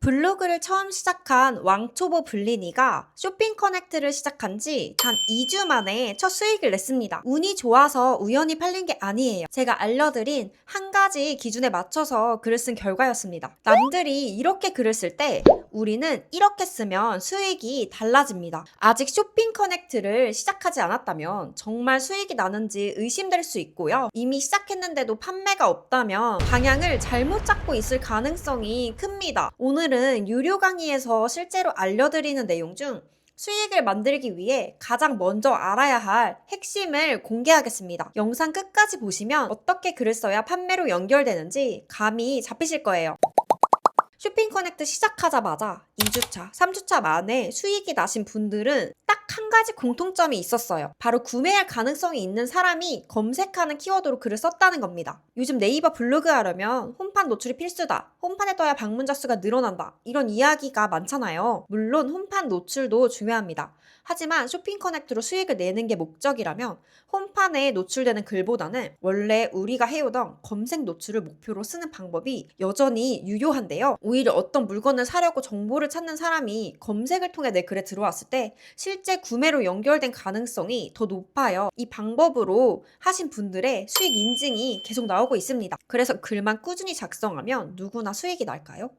블로그를 처음 시작한 왕초보 블리니가 쇼핑 커넥트를 시작한 지 단 2주 만에 첫 수익을 냈습니다. 운이 좋아서 우연히 팔린 게 아니에요. 제가 알려드린 한 가지 기준에 맞춰서 글을 쓴 결과였습니다. 남들이 이렇게 글을 쓸 때 우리는 이렇게 쓰면 수익이 달라집니다. 아직 쇼핑 커넥트를 시작하지 않았다면 정말 수익이 나는지 의심될 수 있고요. 이미 시작했는데도 판매가 없다면 방향을 잘못 잡고 있을 가능성이 큽니다. 오늘은 유료 강의에서 실제로 알려드리는 내용 중 수익을 만들기 위해 가장 먼저 알아야 할 핵심을 공개하겠습니다. 영상 끝까지 보시면 어떻게 글을 써야 판매로 연결되는지 감이 잡히실 거예요. 쇼핑 커넥트 시작하자마자 2주차, 3주차 만에 수익이 나신 분들은 딱 한 가지 공통점이 있었어요. 바로 구매할 가능성이 있는 사람이 검색하는 키워드로 글을 썼다는 겁니다. 요즘 네이버 블로그 하려면 홈판 노출이 필수다. 홈판에 떠야 방문자 수가 늘어난다. 이런 이야기가 많잖아요. 물론 홈판 노출도 중요합니다. 하지만 쇼핑 커넥트로 수익을 내는 게 목적이라면 홈판에 노출되는 글보다는 원래 우리가 해오던 검색 노출을 목표로 쓰는 방법이 여전히 유효한데요. 오히려 어떤 물건을 사려고 정보를 찾는 사람이 검색을 통해 내 글에 들어왔을 때 실제 구매로 연결된 가능성이 더 높아요. 이 방법으로 하신 분들의 수익 인증이 계속 나오고 있습니다. 그래서 글만 꾸준히 작성하면 누구나 수익이 날까요?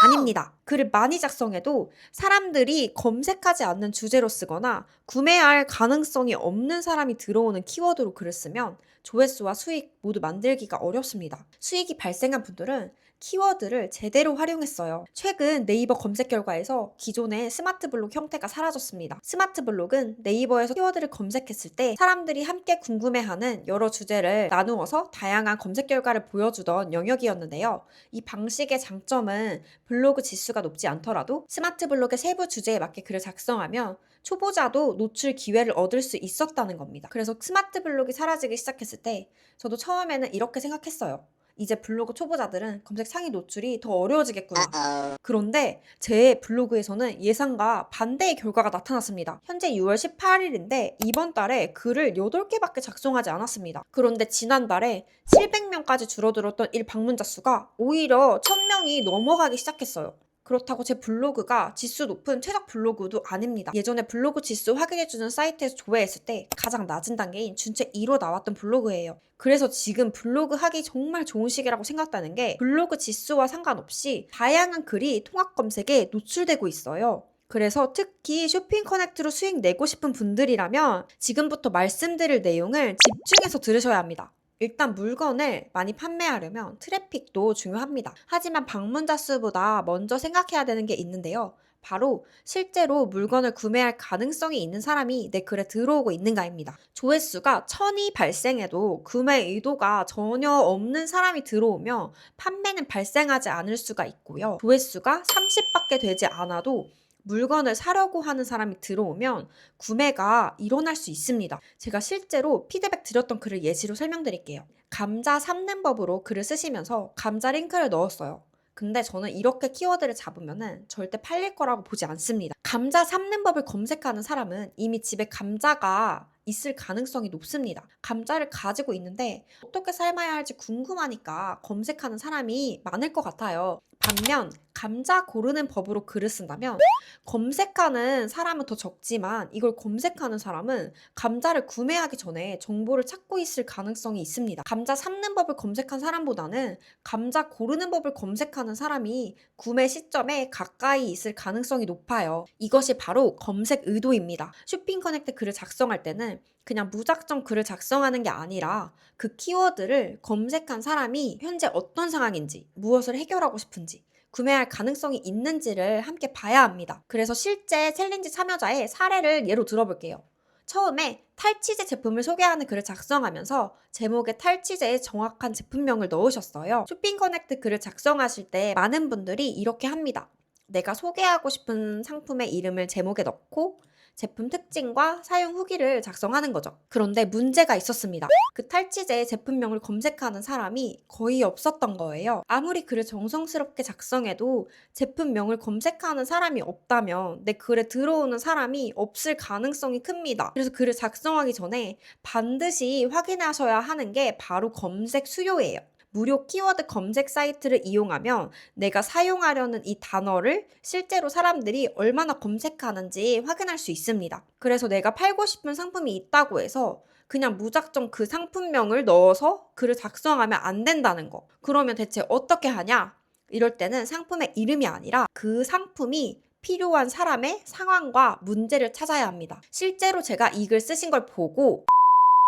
아닙니다. 글을 많이 작성해도 사람들이 검색하지 않는 주제로 쓰거나 구매할 가능성이 없는 사람이 들어오는 키워드로 글을 쓰면 조회수와 수익 모두 만들기가 어렵습니다. 수익이 발생한 분들은 키워드를 제대로 활용했어요. 최근 네이버 검색 결과에서 기존의 스마트 블록 형태가 사라졌습니다. 스마트 블록은 네이버에서 키워드를 검색했을 때 사람들이 함께 궁금해하는 여러 주제를 나누어서 다양한 검색 결과를 보여주던 영역이었는데요. 이 방식의 장점은 블로그 지수가 높지 않더라도 스마트 블록의 세부 주제에 맞게 글을 작성하면 초보자도 노출 기회를 얻을 수 있었다는 겁니다. 그래서 스마트 블록이 사라지기 시작했을 때 저도 처음에는 이렇게 생각했어요. 이제 블로그 초보자들은 검색 상위 노출이 더 어려워지겠구나. 그런데 제 블로그에서는 예상과 반대의 결과가 나타났습니다. 현재 6월 18일인데 이번 달에 글을 8개밖에 작성하지 않았습니다. 그런데 지난달에 700명까지 줄어들었던 일 방문자 수가 오히려 1000명이 넘어가기 시작했어요. 그렇다고 제 블로그가 지수 높은 최적 블로그도 아닙니다. 예전에 블로그 지수 확인해주는 사이트에서 조회했을 때 가장 낮은 단계인 준체 2로 나왔던 블로그예요. 그래서 지금 블로그 하기 정말 좋은 시기라고 생각하는 게 블로그 지수와 상관없이 다양한 글이 통합 검색에 노출되고 있어요. 그래서 특히 쇼핑 커넥트로 수익 내고 싶은 분들이라면 지금부터 말씀드릴 내용을 집중해서 들으셔야 합니다. 일단 물건을 많이 판매하려면 트래픽도 중요합니다. 하지만 방문자 수보다 먼저 생각해야 되는 게 있는데요. 바로 실제로 물건을 구매할 가능성이 있는 사람이 내 글에 들어오고 있는가입니다. 조회수가 1000이 발생해도 구매 의도가 전혀 없는 사람이 들어오면 판매는 발생하지 않을 수가 있고요. 조회수가 30밖에 되지 않아도 물건을 사려고 하는 사람이 들어오면 구매가 일어날 수 있습니다. 제가 실제로 피드백 드렸던 글을 예시로 설명드릴게요. 감자 삶는 법으로 글을 쓰시면서 감자 링크를 넣었어요. 근데 저는 이렇게 키워드를 잡으면 절대 팔릴 거라고 보지 않습니다. 감자 삶는 법을 검색하는 사람은 이미 집에 감자가 있을 가능성이 높습니다. 감자를 가지고 있는데 어떻게 삶아야 할지 궁금하니까 검색하는 사람이 많을 것 같아요. 반면 감자 고르는 법으로 글을 쓴다면 검색하는 사람은 더 적지만 이걸 검색하는 사람은 감자를 구매하기 전에 정보를 찾고 있을 가능성이 있습니다. 감자 삶는 법을 검색한 사람보다는 감자 고르는 법을 검색하는 사람이 구매 시점에 가까이 있을 가능성이 높아요. 이것이 바로 검색 의도입니다. 쇼핑 커넥트 글을 작성할 때는 그냥 무작정 글을 작성하는 게 아니라 그 키워드를 검색한 사람이 현재 어떤 상황인지, 무엇을 해결하고 싶은지, 구매할 가능성이 있는지를 함께 봐야 합니다. 그래서 실제 챌린지 참여자의 사례를 예로 들어볼게요. 처음에 탈취제 제품을 소개하는 글을 작성하면서 제목에 탈취제의 정확한 제품명을 넣으셨어요. 쇼핑 커넥트 글을 작성하실 때 많은 분들이 이렇게 합니다. 내가 소개하고 싶은 상품의 이름을 제목에 넣고 제품 특징과 사용 후기를 작성하는 거죠. 그런데 문제가 있었습니다. 그 탈취제 제품명을 검색하는 사람이 거의 없었던 거예요. 아무리 글을 정성스럽게 작성해도 제품명을 검색하는 사람이 없다면 내 글에 들어오는 사람이 없을 가능성이 큽니다. 그래서 글을 작성하기 전에 반드시 확인하셔야 하는 게 바로 검색 수요예요. 무료 키워드 검색 사이트를 이용하면 내가 사용하려는 이 단어를 실제로 사람들이 얼마나 검색하는지 확인할 수 있습니다. 그래서 내가 팔고 싶은 상품이 있다고 해서 그냥 무작정 그 상품명을 넣어서 글을 작성하면 안 된다는 거. 그러면 대체 어떻게 하냐? 이럴 때는 상품의 이름이 아니라 그 상품이 필요한 사람의 상황과 문제를 찾아야 합니다. 실제로 제가 이 글 쓰신 걸 보고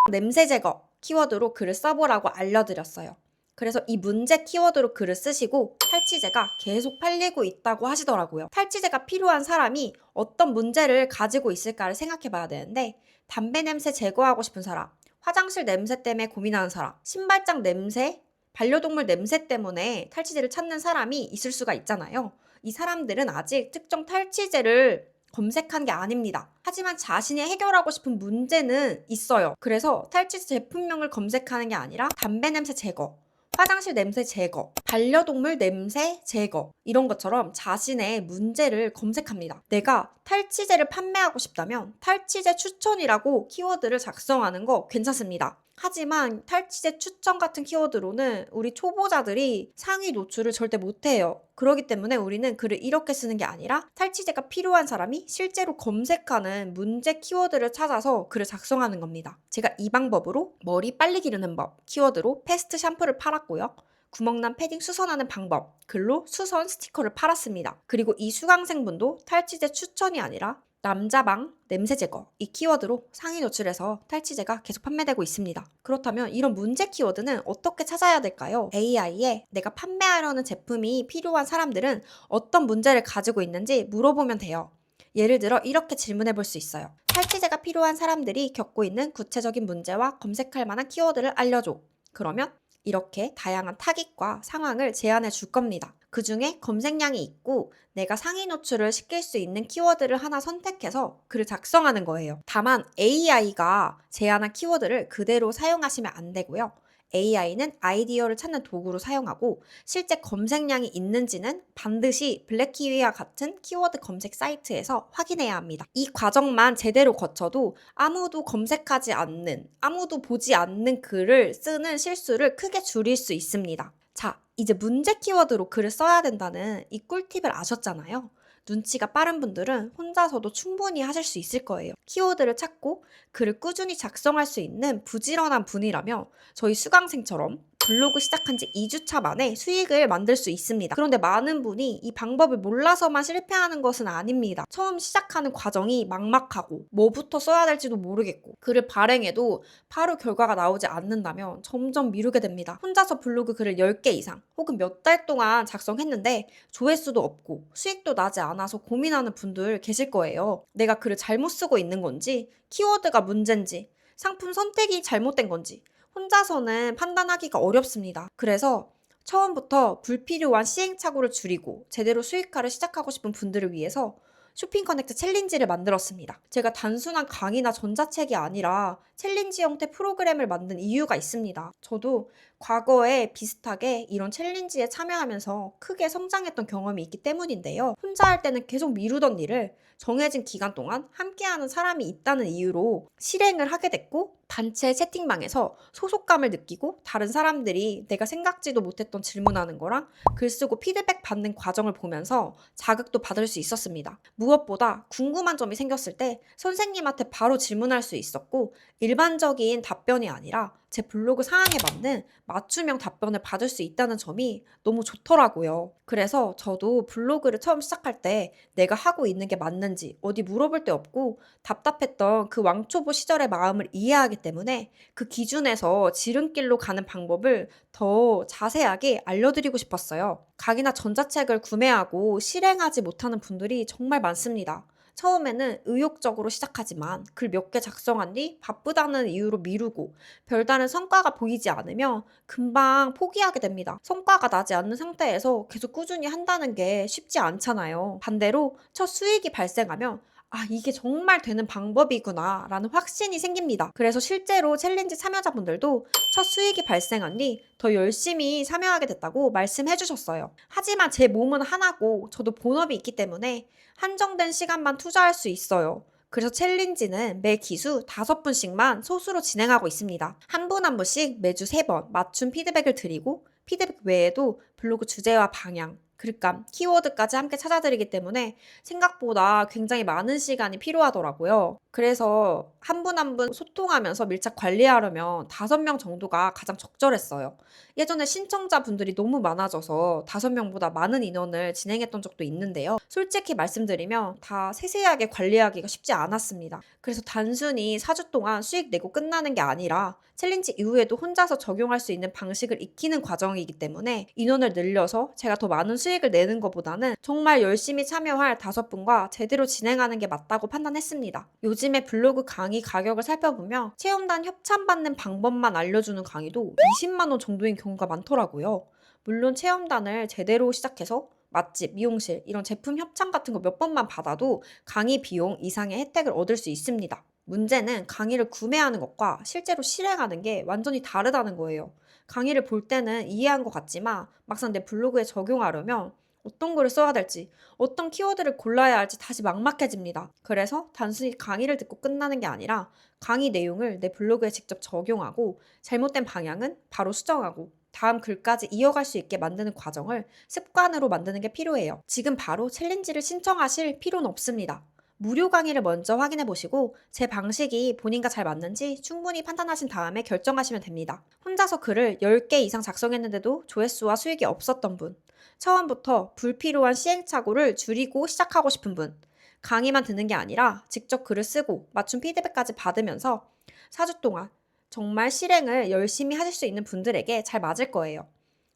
냄새 제거 키워드로 글을 써보라고 알려드렸어요. 그래서 이 문제 키워드로 글을 쓰시고 탈취제가 계속 팔리고 있다고 하시더라고요. 탈취제가 필요한 사람이 어떤 문제를 가지고 있을까를 생각해 봐야 되는데, 담배 냄새 제거하고 싶은 사람, 화장실 냄새 때문에 고민하는 사람, 신발장 냄새, 반려동물 냄새 때문에 탈취제를 찾는 사람이 있을 수가 있잖아요. 이 사람들은 아직 특정 탈취제를 검색한 게 아닙니다. 하지만 자신이 해결하고 싶은 문제는 있어요. 그래서 탈취제 제품명을 검색하는 게 아니라 담배 냄새 제거, 화장실 냄새 제거, 반려동물 냄새 제거, 이런 것처럼 자신의 문제를 검색합니다. 내가 탈취제를 판매하고 싶다면 탈취제 추천이라고 키워드를 작성하는 거 괜찮습니다. 하지만 탈취제 추천 같은 키워드로는 우리 초보자들이 상위 노출을 절대 못해요. 그렇기 때문에 우리는 글을 이렇게 쓰는 게 아니라 탈취제가 필요한 사람이 실제로 검색하는 문제 키워드를 찾아서 글을 작성하는 겁니다. 제가 이 방법으로 머리 빨리 기르는 법 키워드로 패스트 샴푸를 팔았고요. 구멍난 패딩 수선하는 방법 글로 수선 스티커를 팔았습니다. 그리고 이 수강생분도 탈취제 추천이 아니라 남자방 냄새 제거 이 키워드로 상위 노출해서 탈취제가 계속 판매되고 있습니다. 그렇다면 이런 문제 키워드는 어떻게 찾아야 될까요? AI에 내가 판매하려는 제품이 필요한 사람들은 어떤 문제를 가지고 있는지 물어보면 돼요. 예를 들어 이렇게 질문해 볼 수 있어요. 탈취제가 필요한 사람들이 겪고 있는 구체적인 문제와 검색할 만한 키워드를 알려줘. 그러면 이렇게 다양한 타깃과 상황을 제안해 줄 겁니다. 그 중에 검색량이 있고 내가 상위 노출을 시킬 수 있는 키워드를 하나 선택해서 글을 작성하는 거예요. 다만 AI가 제안한 키워드를 그대로 사용하시면 안 되고요. AI는 아이디어를 찾는 도구로 사용하고 실제 검색량이 있는지는 반드시 블랙키위와 같은 키워드 검색 사이트에서 확인해야 합니다. 이 과정만 제대로 거쳐도 아무도 검색하지 않는, 아무도 보지 않는 글을 쓰는 실수를 크게 줄일 수 있습니다. 자, 이제 문제 키워드로 글을 써야 된다는 이 꿀팁을 아셨잖아요. 눈치가 빠른 분들은 혼자서도 충분히 하실 수 있을 거예요. 키워드를 찾고 글을 꾸준히 작성할 수 있는 부지런한 분이라면 저희 수강생처럼 블로그 시작한 지 2주차 만에 수익을 만들 수 있습니다. 그런데 많은 분이 이 방법을 몰라서만 실패하는 것은 아닙니다. 처음 시작하는 과정이 막막하고 뭐부터 써야 될지도 모르겠고 글을 발행해도 바로 결과가 나오지 않는다면 점점 미루게 됩니다. 혼자서 블로그 글을 10개 이상 혹은 몇 달 동안 작성했는데 조회수도 없고 수익도 나지 않아서 고민하는 분들 계실 거예요. 내가 글을 잘못 쓰고 있는 건지, 키워드가 문제인지, 상품 선택이 잘못된 건지 혼자서는 판단하기가 어렵습니다. 그래서 처음부터 불필요한 시행착오를 줄이고 제대로 수익화를 시작하고 싶은 분들을 위해서 쇼핑 커넥트 챌린지를 만들었습니다. 제가 단순한 강의나 전자책이 아니라 챌린지 형태 프로그램을 만든 이유가 있습니다. 저도 과거에 비슷하게 이런 챌린지에 참여하면서 크게 성장했던 경험이 있기 때문인데요. 혼자 할 때는 계속 미루던 일을 정해진 기간 동안 함께하는 사람이 있다는 이유로 실행을 하게 됐고, 단체 채팅방에서 소속감을 느끼고 다른 사람들이 내가 생각지도 못했던 질문하는 거랑 글 쓰고 피드백 받는 과정을 보면서 자극도 받을 수 있었습니다. 무엇보다 궁금한 점이 생겼을 때 선생님한테 바로 질문할 수 있었고, 일반적인 답변이 아니라 제 블로그 상황에 맞는 맞춤형 답변을 받을 수 있다는 점이 너무 좋더라고요. 그래서 저도 블로그를 처음 시작할 때 내가 하고 있는 게 맞는지 어디 물어볼 데 없고 답답했던 그 왕초보 시절의 마음을 이해하기 때문에 그 기준에서 지름길로 가는 방법을 더 자세하게 알려드리고 싶었어요. 강의나 전자책을 구매하고 실행하지 못하는 분들이 정말 많습니다. 처음에는 의욕적으로 시작하지만 글 몇 개 작성한 뒤 바쁘다는 이유로 미루고 별다른 성과가 보이지 않으면 금방 포기하게 됩니다. 성과가 나지 않는 상태에서 계속 꾸준히 한다는 게 쉽지 않잖아요. 반대로 첫 수익이 발생하면 이게 정말 되는 방법이구나 라는 확신이 생깁니다. 그래서 실제로 챌린지 참여자분들도 첫 수익이 발생한 뒤 더 열심히 참여하게 됐다고 말씀해 주셨어요. 하지만 제 몸은 하나고 저도 본업이 있기 때문에 한정된 시간만 투자할 수 있어요. 그래서 챌린지는 매 기수 5분씩만 소수로 진행하고 있습니다. 한 분 한 분씩 매주 3번 맞춤 피드백을 드리고 피드백 외에도 블로그 주제와 방향, 글감, 키워드까지 함께 찾아드리기 때문에 생각보다 굉장히 많은 시간이 필요하더라고요. 그래서 한 분 한 분 소통하면서 밀착 관리하려면 5명 정도가 가장 적절했어요. 예전에 신청자분들이 너무 많아져서 5명보다 많은 인원을 진행했던 적도 있는데요. 솔직히 말씀드리면 다 세세하게 관리하기가 쉽지 않았습니다. 그래서 단순히 4주 동안 수익 내고 끝나는 게 아니라 챌린지 이후에도 혼자서 적용할 수 있는 방식을 익히는 과정이기 때문에 인원을 늘려서 제가 더 많은 수익을 내는 것보다는 정말 열심히 참여할 5분과 제대로 진행하는 게 맞다고 판단했습니다. 요즘에 블로그 강의 가격을 살펴보면 체험단 협찬받는 방법만 알려주는 강의도 20만 원 정도인 경우가 많더라고요. 물론 체험단을 제대로 시작해서 맛집, 미용실, 이런 제품 협찬 같은 거 몇 번만 받아도 강의 비용 이상의 혜택을 얻을 수 있습니다. 문제는 강의를 구매하는 것과 실제로 실행하는 게 완전히 다르다는 거예요. 강의를 볼 때는 이해한 것 같지만 막상 내 블로그에 적용하려면 어떤 글을 써야 될지, 어떤 키워드를 골라야 할지 다시 막막해집니다. 그래서 단순히 강의를 듣고 끝나는 게 아니라 강의 내용을 내 블로그에 직접 적용하고 잘못된 방향은 바로 수정하고 다음 글까지 이어갈 수 있게 만드는 과정을 습관으로 만드는 게 필요해요. 지금 바로 챌린지를 신청하실 필요는 없습니다. 무료 강의를 먼저 확인해 보시고 제 방식이 본인과 잘 맞는지 충분히 판단하신 다음에 결정하시면 됩니다. 혼자서 글을 10개 이상 작성했는데도 조회수와 수익이 없었던 분, 처음부터 불필요한 시행착오를 줄이고 시작하고 싶은 분, 강의만 듣는 게 아니라 직접 글을 쓰고 맞춤 피드백까지 받으면서 4주 동안 정말 실행을 열심히 하실 수 있는 분들에게 잘 맞을 거예요.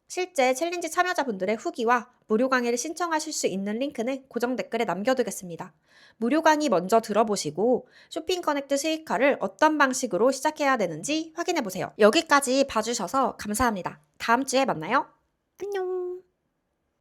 실제 챌린지 참여자분들의 후기와 무료 강의를 신청하실 수 있는 링크는 고정 댓글에 남겨두겠습니다. 무료 강의 먼저 들어보시고 쇼핑 커넥트 수익화를 어떤 방식으로 시작해야 되는지 확인해보세요. 여기까지 봐주셔서 감사합니다. 다음 주에 만나요. 안녕.